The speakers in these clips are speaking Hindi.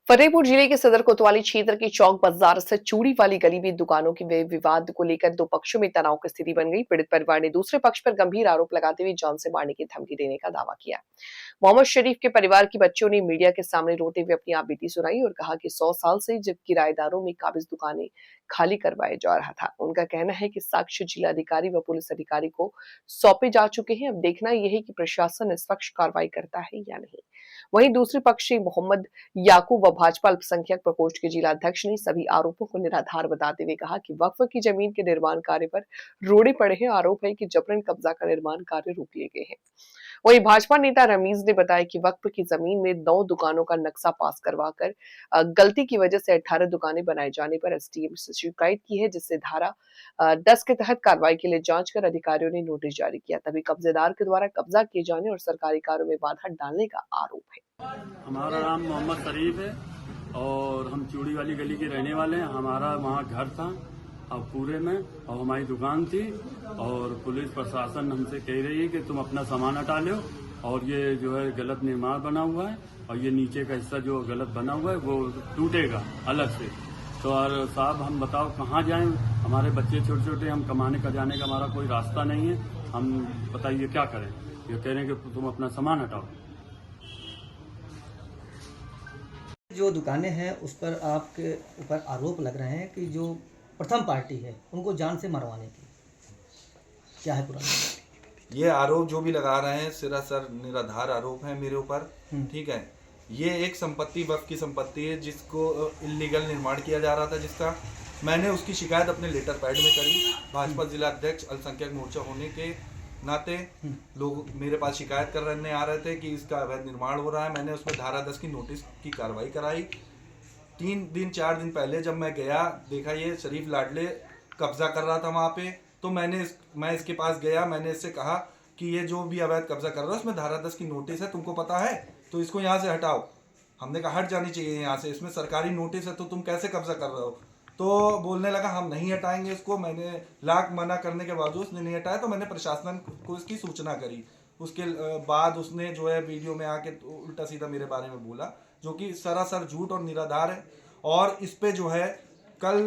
फतेहपुर जिले के सदर कोतवाली क्षेत्र के चौक बाजार से चूड़ी वाली गली में दुकानों के विवाद को लेकर दो पक्षों में तनाव की स्थिति बन गई। पीड़ित परिवार ने दूसरे पक्ष पर गंभीर आरोप लगाते हुए जान से मारने की धमकी देने का दावा किया। मोहम्मद शरीफ के परिवार के बच्चों ने मीडिया के सामने रोते हुए अपनी आपबीती सुनाई और कहा कि 100 साल से जब किराएदारों में काबिज दुकानें खाली करवाया जा रहा था। उनका कहना है कि साक्ष्य जिलाधिकारी व पुलिस अधिकारी को सौंपे जा चुके हैं। अब देखना यह है कि प्रशासन निष्पक्ष कार्रवाई करता है या नहीं। वहीं दूसरे पक्ष से मोहम्मद याकूब व भाजपा अल्पसंख्यक प्रकोष्ठ के जिला अध्यक्ष ने सभी आरोपों को निराधार बताते हुए कहा कि वक्फ की जमीन के निर्माण कार्य पर रोड़े पड़े हैं। आरोप है कि जबरन कब्जा का निर्माण कार्य रोक लिए गए हैं। वहीं भाजपा नेता रमीज ने बताया कि वक्फ की जमीन में 9 दुकानों का नक्शा पास करवाकर गलती की वजह से 18 दुकानें बनाए जाने पर एसडीएम से शिकायत की है, जिससे धारा 10 के तहत कार्रवाई के लिए जांच कर अधिकारियों ने नोटिस जारी किया। तभी कब्जेदार के द्वारा कब्जा किए जाने और सरकारी कार्यों में बाधा डालने का आरोप है। हमारा नाम मोहम्मद शरीफ है और हम चूड़ी वाली गली के रहने वाले हैं। हमारा वहाँ घर था अब पूरे में, और हमारी दुकान थी, और पुलिस प्रशासन हमसे कह रही है कि तुम अपना सामान हटा लो, और ये जो है गलत निर्माण बना हुआ है, और ये नीचे का हिस्सा जो गलत बना हुआ है वो टूटेगा अलग से। तो और साहब हम बताओ कहाँ जाएं, हमारे बच्चे छोटे छोटे, हम कमाने का जाने का हमारा कोई रास्ता नहीं है, हम बताइए क्या करें। ये कह रहे हैं कि तुम अपना सामान हटाओ। जो दुकानें हैं उस पर आपके ऊपर आरोप लग रहे हैं कि जो प्रथम पार्टी है उनको जान से मरवाने की, क्या है पूरा? ये आरोप जो भी लगा रहे हैं सरासर निराधार आरोप है मेरे ऊपर। ठीक है, ये एक संपत्ति वक्फ की संपत्ति है जिसको इल्लीगल निर्माण किया जा रहा था, जिसका मैंने उसकी शिकायत अपने लेटर पैड में करी। भाजपा जिला अध्यक्ष अल्पसंख्यक मोर्चा होने के नाते लोग मेरे पास शिकायत करने आ रहे थे कि इसका अवैध निर्माण हो रहा है। मैंने उसमें धारा 10 की नोटिस की कार्रवाई कराई। 4 दिन पहले जब मैं गया, देखा ये शरीफ लाडले कब्जा कर रहा था वहाँ पे, तो मैं इसके पास गया। मैंने इससे कहा कि ये जो भी अवैध कब्जा कर रहा है उसमें धारा 10 की नोटिस है, तुमको पता है, तो इसको यहाँ से हटाओ। हमने कहा हट जानी चाहिए यहाँ से, इसमें सरकारी नोटिस है तो तुम कैसे कब्जा कर रहे हो। तो बोलने लगा हम नहीं हटाएंगे इसको। मैंने लाख मना करने के बावजूद उसने नहीं हटाया, तो मैंने प्रशासन को इसकी सूचना करी। उसके बाद उसने जो है वीडियो में आके उल्टा सीधा मेरे बारे में बोला, जो कि सरासर झूठ और निराधार है। और इस पे जो है कल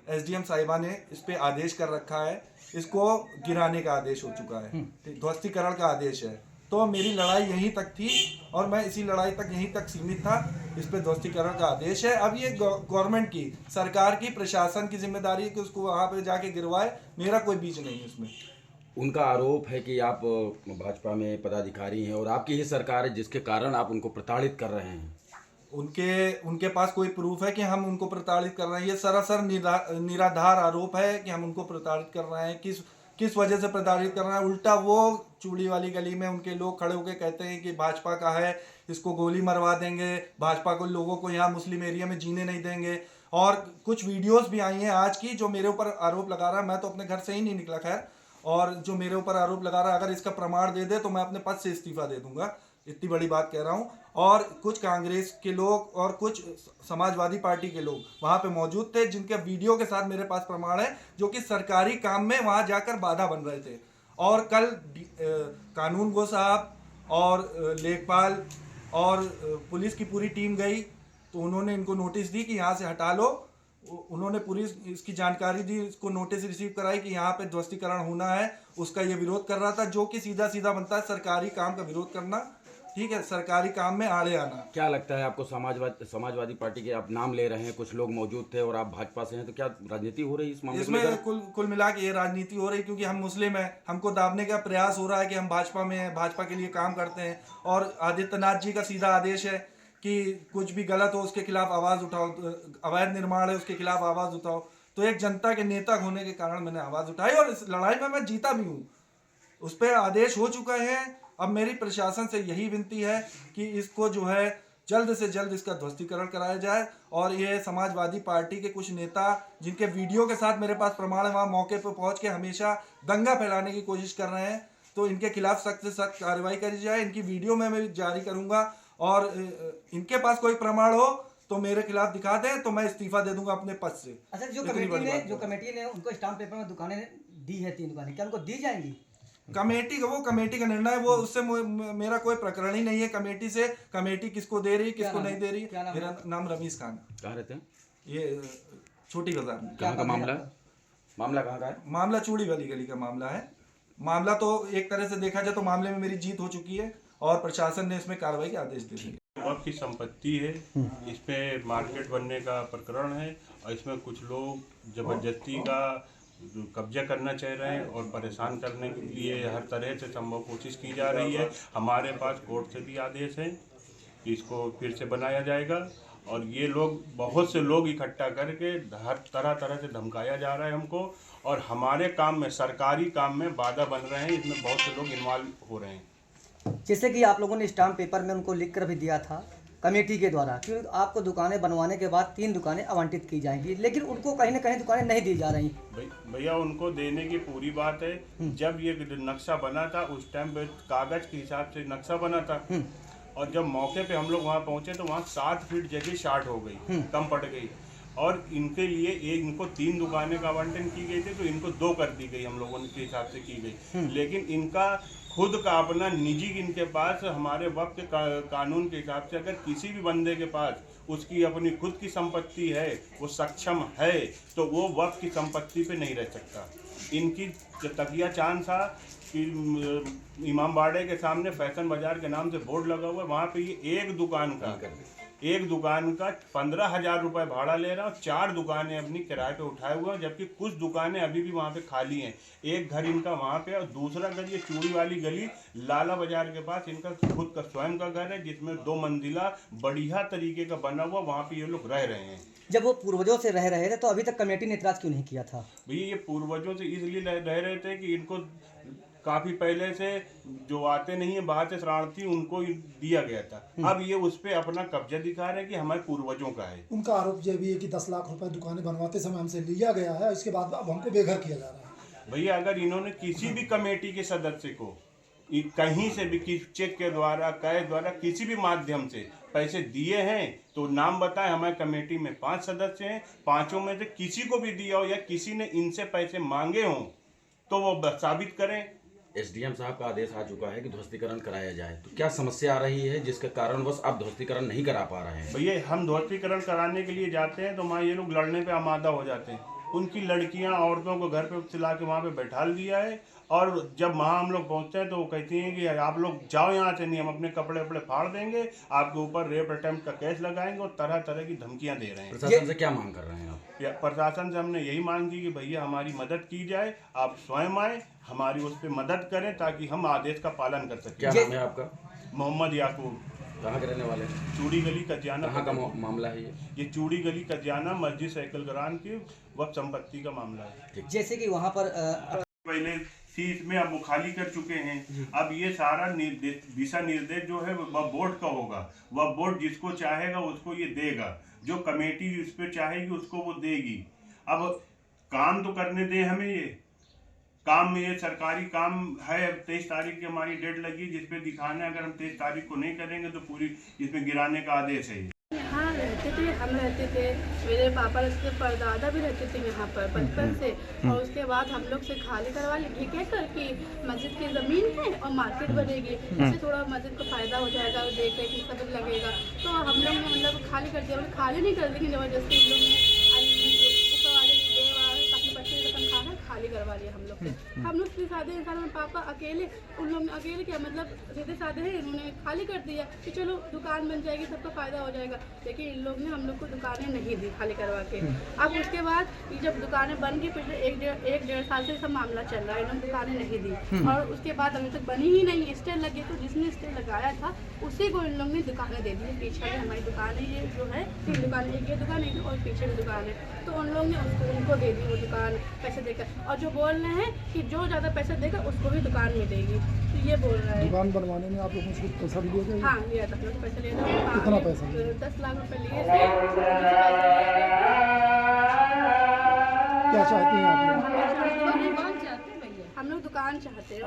एसडीएम साहिबा ने इस पे आदेश कर रखा है, इसको गिराने का आदेश हो चुका है, ध्वस्तीकरण का आदेश है। तो मेरी लड़ाई यहीं तक थी और मैं इसी लड़ाई तक यहीं तक सीमित था। इस पे ध्वस्तीकरण का आदेश है। अब ये गवर्नमेंट की, सरकार की, प्रशासन की जिम्मेदारी है कि उसको वहाँ पे जाके गिरवाए। मेरा कोई बीच नहीं है उसमें। उनका आरोप है कि आप भाजपा में पदाधिकारी हैं और आपकी ही सरकार है जिसके कारण आप उनको प्रताड़ित कर रहे हैं। उनके पास कोई प्रूफ है कि हम उनको प्रताड़ित कर रहे हैं? ये सरासर निराधार आरोप है कि हम उनको प्रताड़ित कर रहे हैं। किस वजह से प्रताड़ित कर रहे हैं? उल्टा वो चूड़ी वाली गली में उनके लोग खड़े होकर कहते हैं कि भाजपा का है, इसको गोली मरवा देंगे, भाजपा को लोगों को यहाँ मुस्लिम एरिया में जीने नहीं देंगे। और कुछ वीडियोस भी आई हैं आज की जो मेरे ऊपर आरोप लगा रहा है। मैं तो अपने घर से ही नहीं निकला खैर, और जो मेरे ऊपर आरोप लगा रहा है, अगर इसका प्रमाण दे दे तो मैं अपने पद से इस्तीफा दे दूंगा, इतनी बड़ी बात कह रहा हूँ। और कुछ कांग्रेस के लोग और कुछ समाजवादी पार्टी के लोग वहाँ पे मौजूद थे, जिनके वीडियो के साथ मेरे पास प्रमाण है, जो कि सरकारी काम में वहाँ जाकर बाधा बन रहे थे। और कल कानून गो साहब और लेखपाल और पुलिस की पूरी टीम गई, तो उन्होंने इनको नोटिस दी कि यहाँ से हटा लो। उन्होंने पूरी इसकी जानकारी दी, इसको नोटिस रिसीव कराई कि यहाँ पे ध्वस्तीकरण होना है। उसका ये विरोध कर रहा था, जो कि सीधा सीधा बनता है सरकारी काम का विरोध करना। ठीक है, सरकारी काम में आड़े आना। क्या लगता है आपको? समाजवादी पार्टी के आप नाम ले रहे हैं, कुछ लोग मौजूद थे और आप भाजपा से हैं, तो क्या राजनीति हो रही है इस मामले में? इसमें कुल मिला के ये राजनीति हो रही है, क्योंकि हम मुस्लिम हैं, हमको दाबने का प्रयास हो रहा है कि हम भाजपा में हैं, भाजपा के लिए काम करते हैं। और आदित्यनाथ जी का सीधा आदेश है कि कुछ भी गलत हो उसके खिलाफ आवाज़ उठाओ, अवैध निर्माण है उसके खिलाफ आवाज़ उठाओ। तो एक जनता के नेता होने के कारण मैंने आवाज़ उठाई और इस लड़ाई में मैं जीता भी हूँ। उस पर आदेश हो चुका है। अब मेरी प्रशासन से यही विनती है कि इसको जो है जल्द से जल्द इसका ध्वस्तीकरण कराया जाए। और ये समाजवादी पार्टी के कुछ नेता, जिनके वीडियो के साथ मेरे पास प्रमाण है, वहाँ मौके पर पहुँच के हमेशा दंगा फैलाने की कोशिश कर रहे हैं, तो इनके खिलाफ सख्त से सख्त कार्रवाई करी जाए। इनकी वीडियो मैं जारी करूँगा, और इनके पास कोई प्रमाण हो तो मेरे खिलाफ दिखा दें, तो मैं इस्तीफा दे दूंगा अपने पद से। अच्छा, जो कमेटी ने उनको स्टाम्प पेपर में दुकानें दी है, 3 दुकानें, क्या उनको दी जाएंगी? कमेटी का, वो कमेटी का निर्णय है, वो उससे मेरा कोई प्रकरण ही नहीं है कमेटी से। कमेटी किसको दे रही है, किसको नहीं दे रही है। मेरा नाम रमीज खान है। कहाँ रहते हैं? ये छोटी बाजार में। कहाँ का मामला है? मामला कहाँ का है? मामला चूड़ी वाली गली का मामला है। मामला तो एक तरह से देखा जाए तो मामले में मेरी जीत हो चुकी है और प्रशासन ने इसमें कार्रवाई के आदेश दे दिए। वक्त की संपत्ति है, इस पे मार्केट बनने का प्रकरण है और इसमें कुछ लोग जबरदस्ती का कब्जा करना चाह रहे हैं और परेशान करने के लिए हर तरह से संभव कोशिश की जा रही है। हमारे पास कोर्ट से भी आदेश है कि इसको फिर से बनाया जाएगा और ये लोग, बहुत से लोग इकट्ठा करके हर तरह से धमकाया जा रहा है हमको और हमारे काम में, सरकारी काम में बाधा बन रहे हैं। इसमें बहुत से लोग इन्वॉल्व हो रहे हैं। जैसे कि आप लोगों ने स्टाम्प पेपर में उनको लिख कर भी दिया था कमेटी के द्वारा कि आपको दुकानें बनवाने के बाद 3 दुकानें आवंटित की जाएंगी, लेकिन उनको कहीं ना कहीं दुकानें नहीं दी जा रही। भैया उनको देने की पूरी बात है। जब ये नक्शा बना था उस टाइम पे कागज के हिसाब से नक्शा बना था और जब मौके पे हम लोग वहाँ पहुँचे तो वहाँ 7 फीट जगह शार्ट हो गई, कम पड़ गई और इनके लिए इनको 3 दुकानें का आवंटन की गई थी तो इनको 2 कर दी गई, हम लोगों के हिसाब से की गई। लेकिन इनका खुद का अपना निजी, इनके पास हमारे वक्त के कानून के हिसाब से अगर किसी भी बंदे के पास उसकी अपनी खुद की संपत्ति है, वो सक्षम है, तो वो वक्त की संपत्ति पे नहीं रह सकता। इनकी तकिया चांद था कि इमाम बाड़े के सामने फैशन बाजार के नाम से बोर्ड लगा हुआ है, वहाँ पे ये एक दुकान का 15,000 रुपये भाड़ा ले रहा है और 4 दुकानें अपनी किराए पे उठाए हुए हैं, जबकि कुछ दुकानें अभी भी वहाँ पे खाली हैं। एक घर इनका वहाँ पे और दूसरा घर ये चूड़ी वाली गली लाला बाजार के पास इनका खुद का स्वयं का घर है, जिसमें 2 मंजिला बढ़िया तरीके का बना हुआ, वहाँ पे ये लोग रह रहे हैं। जब वो पूर्वजों से रह रहे थे तो अभी तक कमेटी ने इतराज क्यों नहीं किया था? भैया ये पूर्वजों से इसलिए रह रहे थे कि इनको काफी पहले से जो आते नहीं है बाहर से शरणार्थी, उनको दिया गया था। अब ये उस पे अपना कब्जा दिखा रहे हैं कि हमारे पूर्वजों का है। उनका आरोप यह भी है कि 10 लाख रुपए दुकानें बनवाते समय हमसे लिया गया है, इसके बाद अब हमको बेघर किया जा रहा है। भैया अगर इन्होंने किसी भी कमेटी के सदस्य को कहीं से भी चेक के द्वारा, कैश द्वारा, किसी भी माध्यम से पैसे दिए हैं तो नाम बताएं। हमारे कमेटी में 5 सदस्य हैं, 5 में से किसी को भी दिया हो या किसी ने इनसे पैसे मांगे हों तो वो साबित करें। एसडीएम साहब का आदेश आ चुका है कि ध्वस्तीकरण कराया जाए, तो क्या समस्या आ रही है जिसके कारण बस आप ध्वस्तीकरण नहीं करा पा रहे हैं? भैया हम ध्वस्तीकरण कराने के लिए जाते हैं तो वहाँ ये लोग लड़ने पे आमादा हो जाते हैं। उनकी लड़कियां, औरतों को घर पे सिला के वहाँ पे बैठा दिया है और जब वहाँ हम लोग पहुँचते हैं तो वो कहती हैं कि आप लोग जाओ यहाँ से, नहीं हम अपने कपड़े वपड़े फाड़ देंगे, आपके ऊपर रेप अटेम्प्ट का केस लगाएंगे और तरह तरह की धमकियाँ दे रहे हैं। प्रशासन से क्या मांग कर रहे हैं आप? प्रशासन से हमने यही मांग की कि भैया हमारी मदद की जाए, आप स्वयं आए, हमारी उस पर मदद करें ताकि हम आदेश का पालन कर सकें। क्या नाम है आपका? मोहम्मद याकूब। कहाँ के रहने वाले हैं? चूड़ी गली कजियाना। कहाँ का मामला है ये चूड़ी गली कजियाना मस्जिद साइकिल ग्राम की वक्त संपत्ति का मामला है। जैसे कि वहाँ पर पहले थी, इसमें अब वो खाली कर चुके हैं। अब ये सारा दिशा निर्देश जो है वह बोर्ड का होगा, वह बोर्ड जिसको चाहेगा उसको ये देगा, जो कमेटी इस पे चाहेगी उसको वो देगी। अब काम तो करने दें हमें, ये काम में ये सरकारी काम है। 23 तारीख की हमारी डेट लगी जिसपे दिखाना है, अगर हम 23 तारीख को नहीं करेंगे तो पूरी इसमें गिराने का आदेश है। यहाँ रहते थे, हम रहते थे, मेरे पापा के परदादा भी रहते थे यहाँ पर बचपन से, और उसके बाद हम लोग से खाली करवा ली, ठीक है, करके मस्जिद की ज़मीन है और मार्केट बनेगी, इससे थोड़ा मस्जिद को फ़ायदा हो जाएगा और देख रेख में सब लगेगा, तो हम लोग ने मतलब खाली कर दिया। खाली नहीं कर देंगे, ज़बरदस्ती हम लोग ने ऊपर वाले अपने बच्चे की तनख्वाह खाली करवा लिया हम लोग से। हम लोग सीधे साधे इंसान, पापा अकेले, उन लोग अकेले क्या मतलब सीधे साधे हैं, इन्होंने खाली कर दिया कि चलो दुकान बन जाएगी, सबका फ़ायदा हो जाएगा। लेकिन इन लोग ने हम लोग को दुकानें नहीं दी खाली करवा के। अब उसके बाद जब दुकानें बन गई, पिछले 1-1.5 साल से सब मामला चल रहा है, इन्होंने दुकानें नहीं दी और उसके बाद अभी तक बनी ही नहीं। स्टे लगे तो जिसने स्टे लगाया था उसी को इन लोग ने दुकानें दे दी। पीछे भी हमारी दुकान है, ये जो है 3 दुकान, एक ये दुकान है और पीछे भी दुकान है, तो उन लोग ने उनको दे दी वो दुकान पैसे देकर, और जो बोल रहे हैं कि जो ज़्यादा पैसे देगा उसको भी दुकान मिलेगी, तो ये बोल रहा है। दुकान बनवाने में आप लोगों से पैसा भी लिया गया? हाँ लिया था, पैसे लिया था। कितना पैसा? 10 लाख रुपए लिए थे। क्या चाहते हैं आप लोग? हम लोग दुकान चाहते हैं।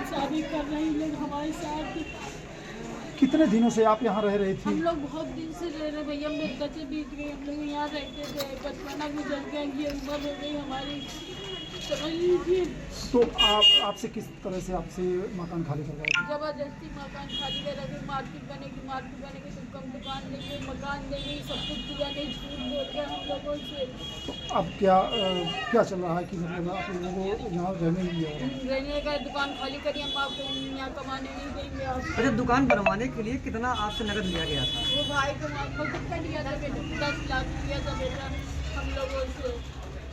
शादी कर रहे हैं लोग हमारे साथ। कितने दिनों से आप यहाँ रह रही हम थी? लोग बहुत दिन से रह रहे भैया, मेरे बच्चे बीत गए, हम लोग यहाँ रहते थे, बचपना गुजर गया, ये उम्र हो गई हमारी, समझ लीजिए। तो आपसे किस तरह से आपसे मकान खाली करवाया था? जबरदस्ती मकान खाली करा के मार्केट बनेगी तो कम दुकान देंगे, मकान देंगे, सब कुछ दिया नहीं, झूठ बोल गया हम लोगों से। तो अब क्या चल रहा है कि मतलब आप लोगों को यहाँ रहने नहीं दिया है? रहने का दुकान खाली करिए, हम आपको यहाँ कमाने नहीं देंगे। आप अच्छा, दुकान बनवाने के लिए कितना आपसे नकद लिया गया था? वो भाई को मामला कितना लिया था बेटा, 10 लाख लिया था बेटा हम लोगों से।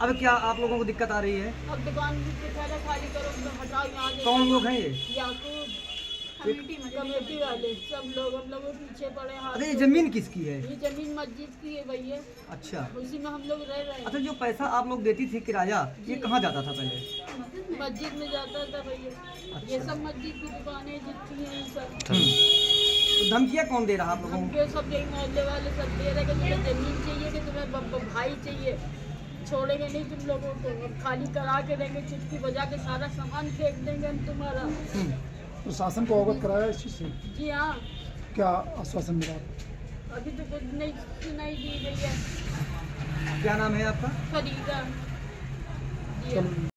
अब क्या आप लोगों को दिक्कत आ रही है? अब दुकान भी बेचारा खाली करो, तो हटाओ यहाँ से। कौन लोग हैं ये? याकूब कमेटी वाले सब लोग हम लोग पीछे पड़े हाथ। अरे ये जमीन किसकी है? ये जमीन मस्जिद की है भैया, अच्छा, उसी में हम लोग रह रहे हैं। अच्छा, जो पैसा आप लोग देती थी किराया, ये कहाँ जाता था पहले? मस्जिद में जाता था भैया। ये सब मस्जिद की दुकानें जितनी हैं सब। तो धमकियाँ कौन दे रहा आप लोगों को? हमके सब यही मोहल्ले वाले सब दे रहे कि तुम्हें जमीन चाहिए, कि तुम्हें भाई चाहिए, छोड़ेंगे नहीं तुम लोगों को, खाली करा के देंगे, चुटकी बजा के सारा सामान फेंक देंगे हम तुम्हारा। प्रशासन को अवगत कराया इस चीज़ से? जी हाँ, क्या आश्वासन मिला? अभी तो कुछ नहीं सुनाई दी गई है। क्या नाम है आपका? फरीदा। जी चलो।